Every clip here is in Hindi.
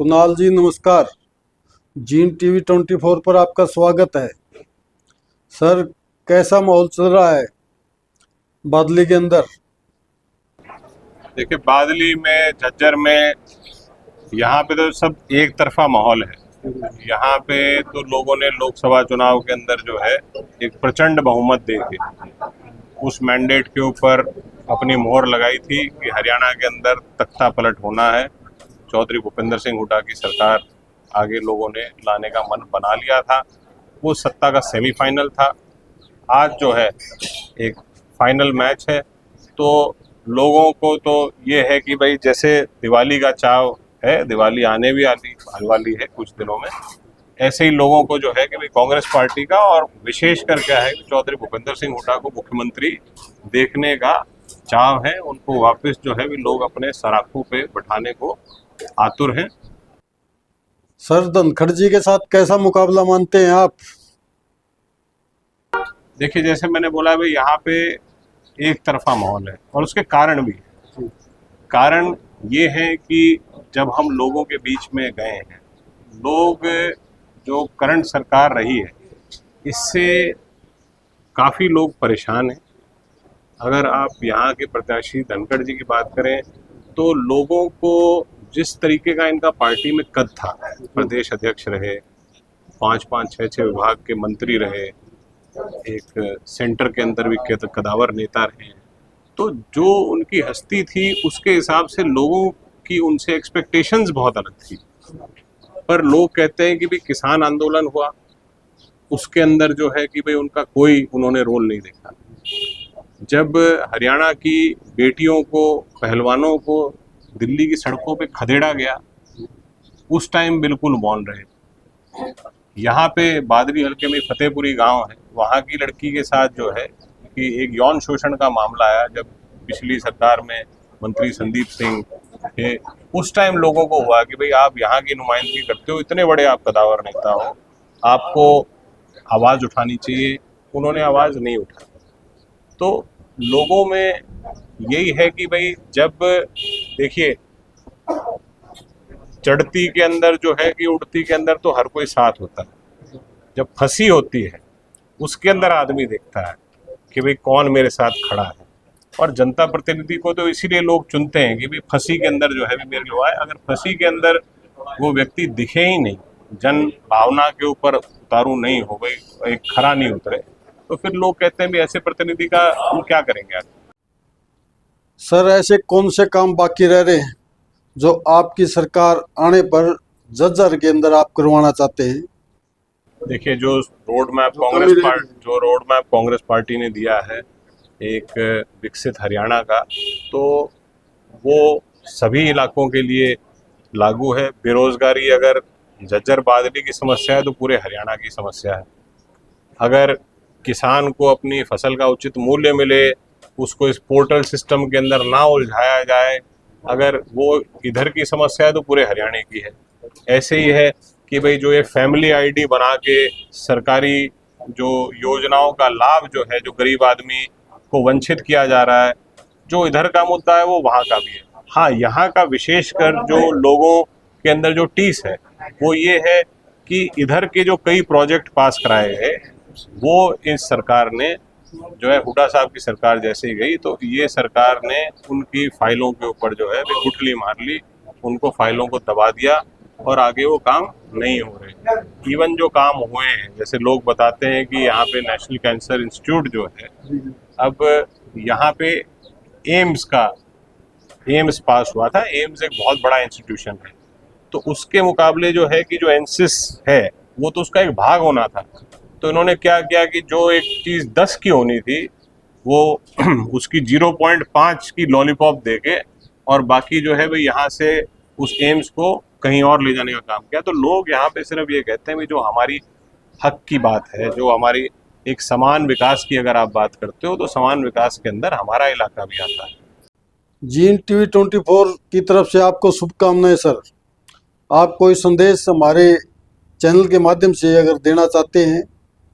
कुणाल जी नमस्कार। जीन टीवी 24 पर आपका स्वागत है। सर, कैसा माहौल चल रहा है बादली के अंदर? देखिए, बादली में, झज्जर में, यहाँ पे तो सब एक तरफा माहौल है। यहाँ पे तो लोगों ने लोकसभा चुनाव के अंदर जो है एक प्रचंड बहुमत देके उस मैंडेट के ऊपर अपनी मोहर लगाई थी कि हरियाणा के अंदर तख्ता पलट होना है। चौधरी भूपेंद्र सिंह हुड्डा की सरकार आगे लोगों ने लाने का मन बना लिया था। वो सत्ता का सेमीफाइनल था। आज जो है एक फाइनल मैच है। तो लोगों को तो ये है कि भाई जैसे दिवाली का चाव है, दिवाली आने भी आने वाली है कुछ दिनों में, ऐसे ही लोगों को जो है कि भाई कांग्रेस पार्टी का और विशेषकर क्या है कि चौधरी भूपेंद्र सिंह हुड्डा को मुख्यमंत्री देखने का चाव है। उनको वापस जो है भी लोग अपने सराखों पे बैठाने को आतुर हैं। सर, धनखड़ जी के साथ कैसा मुकाबला मानते हैं आप? देखिए, जैसे मैंने बोला भाई यहाँ पे एक तरफा माहौल है और उसके कारण भी है। कारण ये है कि जब हम लोगों के बीच में गए हैं, लोग जो करंट सरकार रही है इससे काफ़ी लोग परेशान हैं। अगर आप यहाँ के प्रत्याशी धनखड़ जी की बात करें तो लोगों को जिस तरीके का इनका पार्टी में कद था, प्रदेश अध्यक्ष रहे, 5-5, 6-6 विभाग के मंत्री रहे, एक सेंटर के अंदर भी कदावर नेता रहे, तो जो उनकी हस्ती थी उसके हिसाब से लोगों की उनसे एक्सपेक्टेशंस बहुत अलग थी। पर लोग कहते हैं कि भाई किसान आंदोलन हुआ, उसके अंदर जो है कि भाई उनका कोई उन्होंने रोल नहीं देखा। जब हरियाणा की बेटियों को, पहलवानों को दिल्ली की सड़कों पे खदेड़ा गया, उस टाइम बिल्कुल मौन रहे। यहाँ पे बादली हल्के में फतेहपुरी गांव है, वहाँ की लड़की के साथ जो है कि एक यौन शोषण का मामला आया जब पिछली सरकार में मंत्री संदीप सिंह थे। उस टाइम लोगों को हुआ कि भाई आप यहाँ की नुमाइंदगी करते हो, इतने बड़े आप कदावर नेता हो, आपको आवाज़ उठानी चाहिए। उन्होंने आवाज़ नहीं उठाई। तो लोगों में यही है कि भाई जब देखिए चढ़ती के अंदर जो है कि उड़ती के अंदर तो हर कोई साथ होता है, जब फंसी होती है उसके अंदर आदमी देखता है कि भाई कौन मेरे साथ खड़ा है। और जनता प्रतिनिधि को तो इसीलिए लोग चुनते हैं कि भाई फंसी के अंदर जो है भी मेरे लिए आए। अगर फंसी के अंदर वो व्यक्ति दिखे ही नहीं, जन भावना के ऊपर उतारू नहीं हो गई, एक खरा नहीं उतरे, तो फिर लोग कहते हैं भी ऐसे प्रतिनिधि का हम क्या करेंगे आज। सर, ऐसे कौन से काम बाकी रह रहे हैं जो आपकी सरकार आने पर झज्जर के अंदर आप करवाना चाहते हैं? देखिए, जो रोड मैप कांग्रेस पार्टी ने दिया है एक विकसित हरियाणा का, तो वो सभी इलाकों के लिए लागू है। बेरोजगारी अगर झज्जर बादली की समस्या है तो पूरे हरियाणा की समस्या है। अगर किसान को अपनी फसल का उचित मूल्य मिले, उसको इस पोर्टल सिस्टम के अंदर ना उलझाया जाए, अगर वो इधर की समस्या है तो पूरे हरियाणा की है। ऐसे ही है कि भाई जो ये फैमिली आईडी बना के सरकारी जो योजनाओं का लाभ जो है, जो गरीब आदमी को वंचित किया जा रहा है, जो इधर का मुद्दा है वो वहाँ का भी है। हाँ, यहाँ का विशेषकर जो लोगों के अंदर जो टीस है वो ये है कि इधर के जो कई प्रोजेक्ट पास कराए गए वो इस सरकार ने जो है, हुड्डा साहब की सरकार जैसे ही गई तो ये सरकार ने उनकी फाइलों के ऊपर जो है गुठली मार ली, उनको फाइलों को दबा दिया और आगे वो काम नहीं हो रहे। इवन जो काम हुए हैं, जैसे लोग बताते हैं कि यहाँ पे नेशनल कैंसर इंस्टीट्यूट जो है, अब यहाँ पे एम्स पास हुआ था। एम्स एक बहुत बड़ा इंस्टीट्यूशन है, तो उसके मुकाबले जो है कि जो एनसिस है वो तो उसका एक भाग होना था। तो इन्होंने क्या किया कि जो एक चीज़ 10 की होनी थी वो उसकी 0.5 की लॉलीपॉप देके और बाकी जो है भाई यहाँ से उस एम्स को कहीं और ले जाने का काम किया। तो लोग यहाँ पे सिर्फ ये कहते हैं भाई जो हमारी हक की बात है, जो हमारी एक समान विकास की अगर आप बात करते हो तो समान विकास के अंदर हमारा इलाका भी आता है। जीन टीवी 24 की तरफ से आपको शुभकामनाएं सर। आप कोई संदेश हमारे चैनल के माध्यम से अगर देना चाहते हैं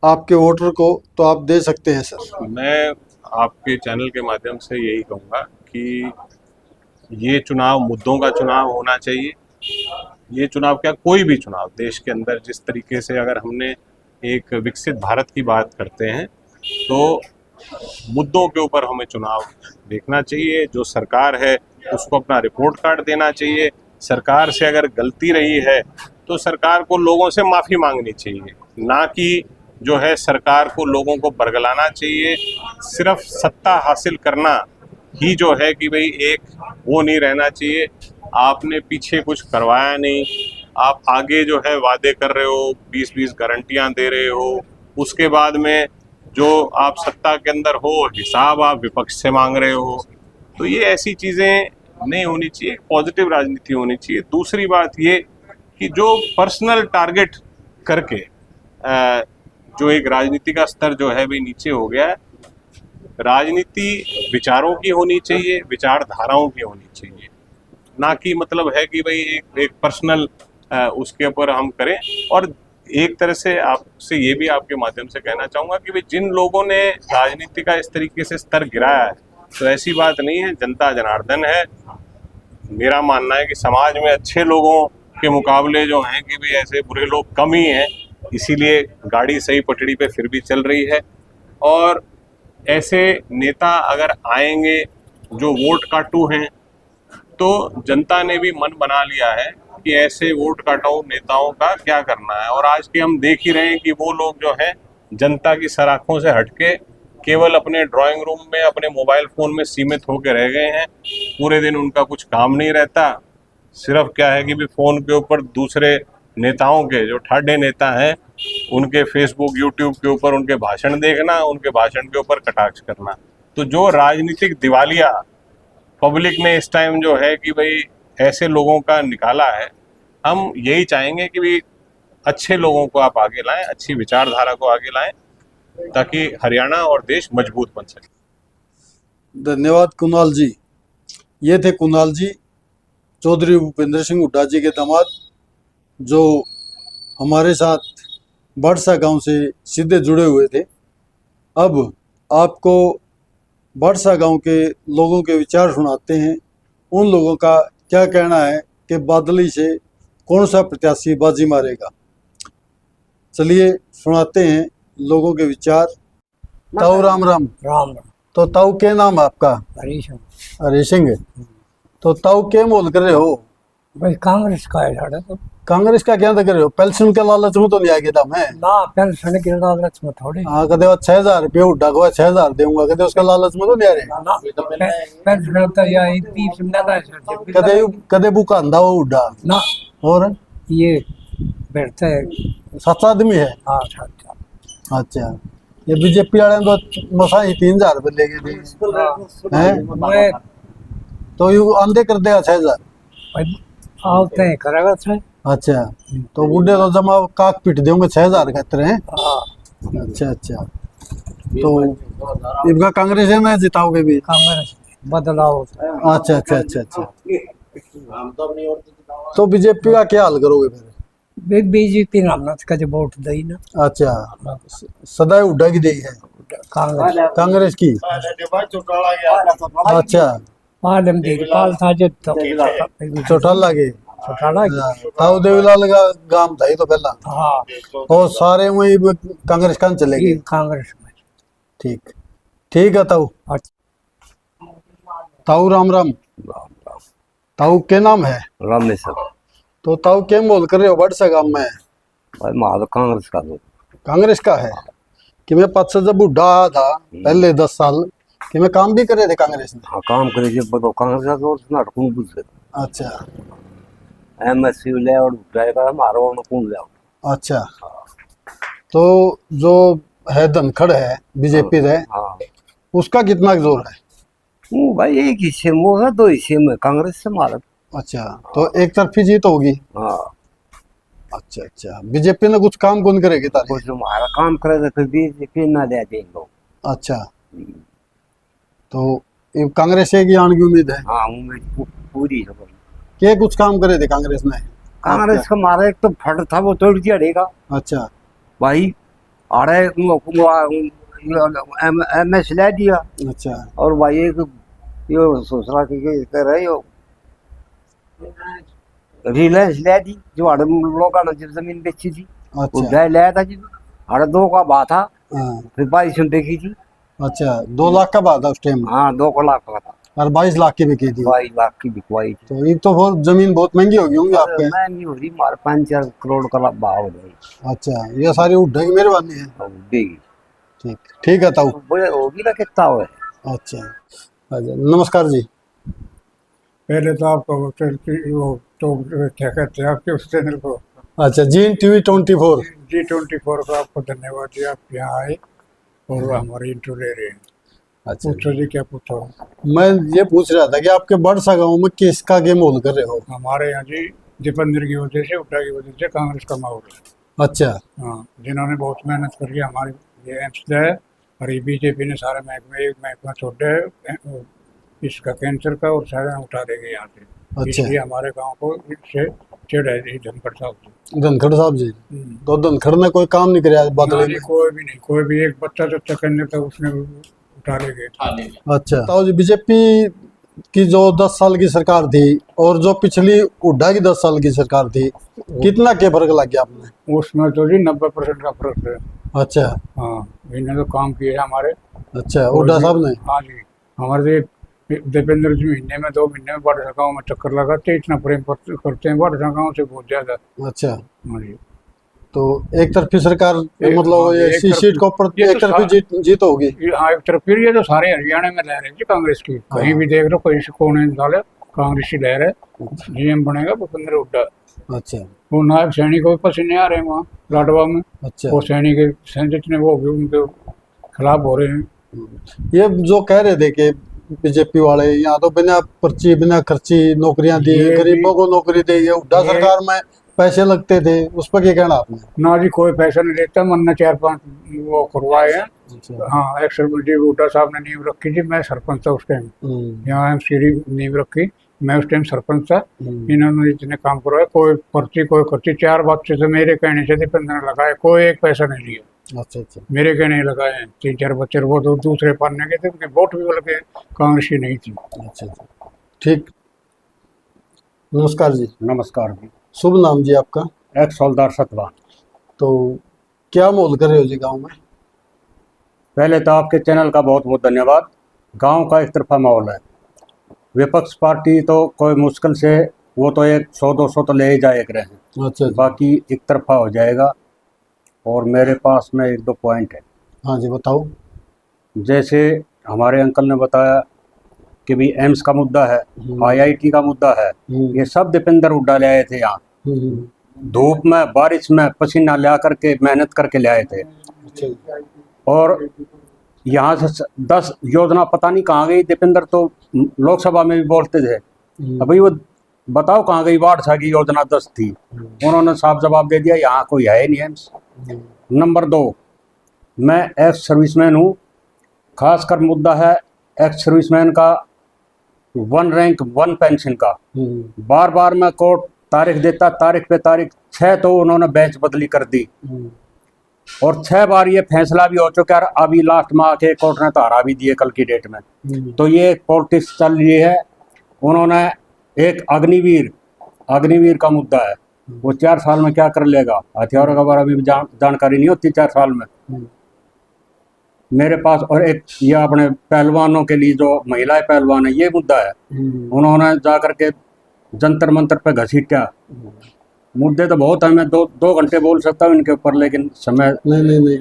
आपके वोटर को तो आप दे सकते हैं सर। मैं आपके चैनल के माध्यम से यही कहूँगा कि ये चुनाव मुद्दों का चुनाव होना चाहिए। ये चुनाव क्या, कोई भी चुनाव देश के अंदर जिस तरीके से अगर हमने एक विकसित भारत की बात करते हैं तो मुद्दों के ऊपर हमें चुनाव देखना चाहिए। जो सरकार है उसको अपना रिपोर्ट कार्ड देना चाहिए। सरकार से अगर गलती रही है तो सरकार को लोगों से माफ़ी मांगनी चाहिए, ना कि जो है सरकार को लोगों को बरगलाना चाहिए। सिर्फ सत्ता हासिल करना ही जो है कि भाई एक वो नहीं रहना चाहिए। आपने पीछे कुछ करवाया नहीं, आप आगे जो है वादे कर रहे हो, 20-20 गारंटियां दे रहे हो, उसके बाद में जो आप सत्ता के अंदर हो हिसाब आप विपक्ष से मांग रहे हो। तो ये ऐसी चीज़ें नहीं होनी चाहिए, पॉजिटिव राजनीति होनी चाहिए। दूसरी बात ये कि जो पर्सनल टारगेट करके जो एक राजनीति का स्तर जो है भी नीचे हो गया है। राजनीति विचारों की होनी चाहिए, विचारधाराओं की होनी चाहिए, ना कि मतलब है कि भाई एक पर्सनल उसके ऊपर हम करें। और एक तरह से आपसे ये भी आपके माध्यम से कहना चाहूँगा कि भाई जिन लोगों ने राजनीति का इस तरीके से स्तर गिराया है, तो ऐसी बात नहीं है, जनता जनार्दन है। मेरा मानना है कि समाज में अच्छे लोगों के मुकाबले जो हैं कि भाई ऐसे बुरे लोग कम ही हैं, इसीलिए गाड़ी सही पटड़ी पे फिर भी चल रही है। और ऐसे नेता अगर आएंगे जो वोट काटू हैं, तो जनता ने भी मन बना लिया है कि ऐसे वोट काटाऊ नेताओं का क्या करना है। और आज के हम देख ही रहे हैं कि वो लोग जो हैं जनता की सराखों से हटके केवल अपने ड्राइंग रूम में अपने मोबाइल फ़ोन में सीमित होकर रह गए हैं। पूरे दिन उनका कुछ काम नहीं रहता, सिर्फ क्या है कि भी फ़ोन के ऊपर दूसरे नेताओं के जो ठाडे नेता हैं उनके फेसबुक यूट्यूब के ऊपर उनके भाषण देखना, उनके भाषण के ऊपर कटाक्ष करना। तो जो राजनीतिक दिवालिया पब्लिक ने इस टाइम जो है कि भाई ऐसे लोगों का निकाला है, हम यही चाहेंगे कि भी अच्छे लोगों को आप आगे लाएं, अच्छी विचारधारा को आगे लाएं, ताकि हरियाणा और देश मजबूत बन सके। धन्यवाद कुणाल जी। ये थे कुणाल जी, चौधरी भूपेंद्र सिंह हुड्डा जी के दामाद, जो हमारे साथ बड़सा गांव से सीधे जुड़े हुए थे। अब आपको बड़सा गांव के लोगों के विचार सुनाते हैं, उन लोगों का क्या कहना है कि बादली से कौन सा प्रत्याशी बाजी मारेगा। चलिए सुनाते हैं लोगों के विचार। ताऊ राम राम। राम। तो ताऊ क्या नाम है आपका? हरीश। हरी सिंह। तो ताऊ क्या मोल कर रहे हो? भाई कांग्रेस का है साढ़े तो। कांग्रेस का क्या कर रहे हो? पेंशन के लालच में तो नहीं आएगी दम है ना, पेंशन के लालच में थोड़ी। हाँ, कदे 6000 रुपये उठा को 6000 दूंगा, कदे उसका लालच में तो नहीं आ रहे। ना पेंशन तो या 30 मिलता है कदे कदे बुका अंधा वो उठा ना। और ये बैठते है 7 आदमी है। हाँ अच्छा। अच्छा, ये बीजेपी वाले तो मसा ही 3000 रुपये ले गए थे हैं? मैं तो यू आंधे कर देगा 6000। भाई आते हैं करेगा से। अच्छा, तो बूढ़े तो जमा काक पीट देंगे 6000 कहते हैं। हाँ अच्छा अच्छा, तो इनका कांग्रेस है ना जिताओगे भी? कांग्रेस बदलाव। अच्छा अच्छा अच्छा अच्छा, तो बीजेपी का क्या हाल करोगे फिर? बीजेपी नाम का जो वोट दई ना। अच्छा, सदा उड्डा की दी है कांग्रेस की। अच्छा, पालम दे पाल था जो तो चौटाला के चौटाला ताऊ देवीलाल का गांव था ये तो पहला। हाँ, और सारे वही कांग्रेस का चले गए। कांग्रेस में। ठीक ठीक है ताऊ। ताऊ राम राम। ताऊ क्या नाम है? रमेश। तो ताऊ क्या बोल कर रहे हो बड़सा गांव में? भाई माल कांग्रेस का दो। कांग्रेस का है कि मैं पद से जब बुढ़ा आया था पहले 10 साल कि मैं काम भी करे थे कांग्रेस में। हाँ काम करे जब बताओ कांग्रेस का दो नाटक बुझ गए। अच्छा एमएससी ले और जाएगा मारो ना कौन ले। अच्छा, तो जो है धनखड़ है बीजेपी है, हाँ उसका कितना जोर है? वो भाई एक हिस्से में होगा, 2 हिस्से में कांग्रेस से मारा। अच्छा, तो एक तरफी जीत होगी। हाँ अच्छा अच्छा, बीजेपी ने कुछ काम कौन करेगी तारी? कुछ हमारा काम करे तो फिर ना दे देंगे। अच्छा, तो ये कांग्रेस की आने की उम्मीद है? हाँ उम्मीद पूरी है। क्या कुछ काम करे थे कांग्रेस ने? कांग्रेस का मारा एक तो फट था वो तोड़ दिया। अच्छा भाई आड़े एमएस ले दिया। अच्छा, और भाई एक ये सोच रहा कि कर रहे हो रिलायंस ले दी जो हड़ लोगों ने जब जमीन बेची थी अच्छा हुड्डा लिया था जी हड़ 2 का भाव था हाँ, फिर 22 में बेची थी। अच्छा 2 लाख का बाद उस टाइम हाँ 2 लाख का था और 22 लाख की बिकी थी। 22 लाख की बिकवाई थी। तो ये तो बहुत जमीन बहुत महंगी होगी होंगी आपके। मैं नहीं हो रही मार 5-4 करोड़ का भाव हो गई अच्छा ये सारी हुड्डा की मेहरबानी है। हुड्डे की ठीक ठीक है ताऊ। वो होगी ना कितना हो अच्छा अच्छा नमस्कार जी। पहले तो आपको वो तो क्या कहते हैं आपके उस चैनल को अच्छा जीन टीवी 24। G24 का आपको धन्यवाद जी, आप यहाँ आए और हमारे इंटरव्यू ले रहे हैं। अच्छा पूछो जी, क्या पूछो। मैं ये पूछ रहा था कि आपके बड़सा गांव में किसका गेम होल कर रहे हो। हमारे यहाँ जी दीपेंद्र की वजह से, हुड्डा की वजह से कांग्रेस का माहौल है। अच्छा हाँ, जिन्होंने बहुत मेहनत करके हमारे ये एम्स है और ये बीजेपी ने सारे महकमे एक महकमा छोड़े है इसका कैंसर का और सारे उठा देंगे यहाँ से। अच्छा। इसलिए हमारे गांव को इससे चिड़ है जी धनखड़ साहब से। धनखड़ साहब जी। हम्म। तो धनखड़ ने कोई काम नहीं कराया ना बदले जी, में। कोई भी नहीं, कोई भी एक बच्चा जब तक करने तक उसने उठा लेंगे। अच्छा ताऊ जी बीजेपी की जो 10 साल की सरकार थी और जो पिछली हुड्डा की 10 साल की सरकार थी कितना के फर्क लग गया आपने। उसमें तो जी 90% का फर्क है। अच्छा हाँ, इन्होंने तो काम किए हैं हमारे। अच्छा हुड्डा साहब ने। हाँ जी, हमारे दीपेंद्र जी महीने में 2 महीने में बड़े गाँव में चक्कर लगाते, इतना प्रेम करते हैं बड़े गाँव से बहुत ज्यादा। अच्छा हाँ जी, तो एक तरफी सरकार हाँ, मतलब ये एक तरफी- सीट को ऊपर ये तो एक तरफी जीत होगी। हाँ एक तरफ फिर ये तो सारे हरियाणा में लहर है जी कांग्रेस की। कहीं भी देख लो, कहीं से कोने डाले कांग्रेस की लहर है। जीएम बनेगा भूपेंद्र हुड्डा। अच्छा वो नायक सैनिक को भी पसीने आ रहे हैं वहाँ लाडवा में। अच्छा वो सैनिक जितने वो भी उनके खिलाफ हो रहे हैं। ये जो कह रहे थे कि बीजेपी वाले यहाँ तो बिना पर्ची बिना खर्ची नौकरियां दी ये गरीबों को नौकरी दी है हुड्डा ये- सरकार में पैसे लगते थे उस पर क्या कहना आपने। ना जी, कोई पैसा नहीं लेता, मन ने 4-5 वो करवाए हैं। अच्छा हाँ, एक सरपंच हुड्डा साहब ने नींव रखी थी, मैं सरपंच था उस टाइम। यहाँ एमसीडी नींव रखी, मैं उस टाइम सरपंच था। इन्होंने इतने काम करवाए, कोई पर्ची कोई खर्ची 4 बच्चे से मेरे कहने से दीपेंद्र ने लगाए, कोई एक पैसा नहीं लिया। अच्छा अच्छा मेरे कहने लगाए हैं 3-4 बच्चे, वो तो दूसरे पढ़ने के थे, उनके वोट भी बल्कि कांग्रेस की नहीं थी। अच्छा अच्छा ठीक। नमस्कार जी। नमस्कार जी। शुभ नाम जी आपका। एक्स हौलदार सतवान। तो क्या मोल कर रहे हो जी गांव में। पहले तो आपके चैनल का बहुत बहुत धन्यवाद। गांव का एक तरफा माहौल है। विपक्ष पार्टी तो कोई मुश्किल से वो तो 100-200 तो ले ही जाए रहे हैं, अच्छा बाकी एक तरफा हो जाएगा। और मेरे पास में 1-2 पॉइंट है। हाँ जी बताओ। जैसे हमारे अंकल ने बताया कि भी एम्स का मुद्दा है, आईआईटी का मुद्दा है, ये सब दीपेंद्र हुड्डा ले आए थे यहाँ। धूप में बारिश में पसीना ले करके मेहनत करके ले आए थे। अच्छा और यहाँ से 10 योजना पता नहीं कहाँ गई। दीपेंद्र तो लोकसभा में भी बोलते थे, अभी वो बताओ कहाँ गई। वार्ड की योजना 10 थी, उन्होंने साफ जवाब दे दिया यहाँ कोई है ही नहीं एम्स। नंबर 2, मैं एक्स सर्विसमैन हूँ। खासकर मुद्दा है एक्स सर्विसमैन का 1 रैंक 1 पेंशन का। बार बार मैं कोर्ट तारीख देता, तारीख पे तारीख 6 तो उन्होंने बेंच बदली कर दी और 6 बार ये फैसला भी हो चुका है। अभी लास्ट में आके कोर्ट ने तो हरा भी दिए कल की डेट में। तो ये पॉलिटिक्स चल रही है। उन्होंने एक अग्निवीर का मुद्दा है, वो 4 साल में क्या कर लेगा। हथियारों का बारे में जानकारी नहीं होती 4 साल में मेरे पास। और एक ये अपने पहलवानों के लिए जो महिलाएं पहलवान है, ये मुद्दा है। उन्होंने जा करके जंतर मंतर पे घसीटा। मुद्दे तो बहुत है, मैं 2 घंटे बोल सकता हूँ इनके ऊपर, लेकिन समय नहीं।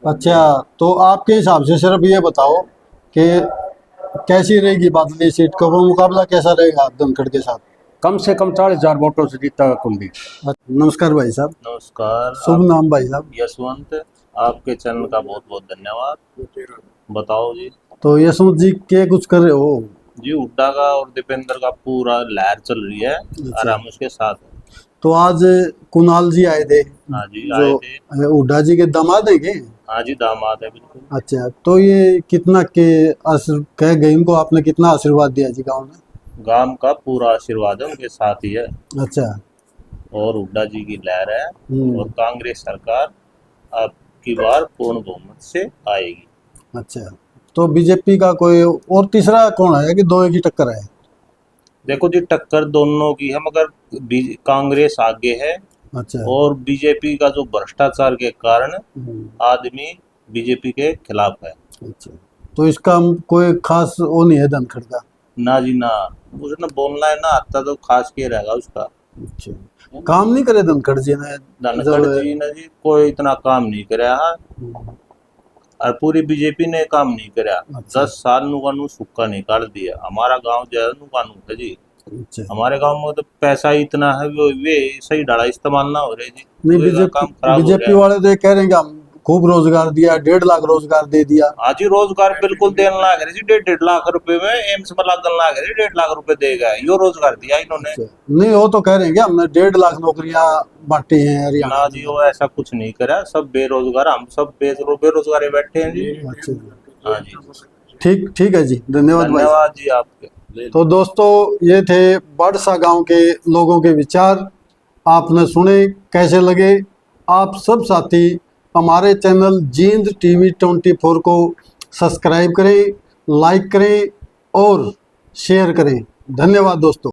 अच्छा तो आपके हिसाब से सिर्फ ये बताओ कि कैसी रहेगी बादली सीट का वो मुकाबला कैसा रहेगा धनखड़ के साथ। कम से कम 40,000 वोटों से जीता कुलदीप। नमस्कार भाई साहब। नमस्कार। शुभ नाम भाई साहब। यशवंत। आपके चैनल का बहुत बहुत धन्यवाद। बताओ जी। तो यशवंत जी के कुछ कर रहे हो जी, हुड्डा का और दीपेंद्र का पूरा लहर चल रही है और हम उसके साथ हैं। तो आज कुणाल जी आए थे हाँ जी आए थे। जो हुड्डा जी के दामाद है के। हाँ जी दामाद है बिल्कुल। अच्छा तो ये कितना के कह गए इनको आपने कितना आशीर्वाद दिया जी गाँव में। गांव का पूरा आशीर्वाद है उनके साथ ही है। अच्छा और हुड्डा जी की लहर है और कांग्रेस सरकार अब की बार पूर्ण बहुमत से आएगी। अच्छा तो बीजेपी का कोई और तीसरा कौन है कि 2 एक ही टक्कर है। देखो जी, टक्कर दोनों की है, मगर कांग्रेस आगे है अच्छा। और बीजेपी का जो भ्रष्टाचार के कारण हम्म, आदमी बीजेपी के खिलाफ है। अच्छा, तो इसका कोई खास वो नहीं है धनखड़ का? ना जी ना, उसने बोलना है ना आता तो खास के रहेगा उसका। अच्छा, काम नहीं करे धनखड़ जी ने धनखड़ जी ने जी कोई इतना काम नहीं कराया हम्म, और पूरी बीजेपी ने काम नहीं कराया। अच्छा। 10 साल नु कानू सुक्का निकाल दिया। हमारा गांव जो है नु कानू है जी, अच्छा, हमारे गांव में तो पैसा ही इतना है, वे सही डाला इस्तेमाल ना हो रहे जी, नहीं वे का काम खराब हो बीजेपी रहा है। वाले तो ये कह रहे हैं कि हम खूब रोजगार दिया, 1.5 लाख रोजगार दे दिया। आज ही रोजगार बिल्कुल देने लग रहे जी, 1.5 लाख रुपए में एम्स में लगन लग रहे, 1.5 लाख रुपए देगा, यो रोजगार दिया इन्होंने। अच्छा, नहीं वो तो कह रहे हैं कि हमने 1.5 लाख नौकरियां बांटी हैं हरियाणा ना जी, वो ऐसा कुछ नहीं करा, सब बेरोजगार, हम सब बेरोजगार ही बैठे हैं जी। में। अच्छा जी, हाँ जी, ठीक ठीक है जी, धन्यवाद भाई। धन्यवाद जी आपके। तो दोस्तों, ये थे बाड़सा गांव के लोगों के विचार, आपने सुने, कैसे लगे? आप सब साथी हमारे चैनल जींद टीवी 24 को सब्सक्राइब करें, लाइक करें और शेयर करें। धन्यवाद दोस्तों।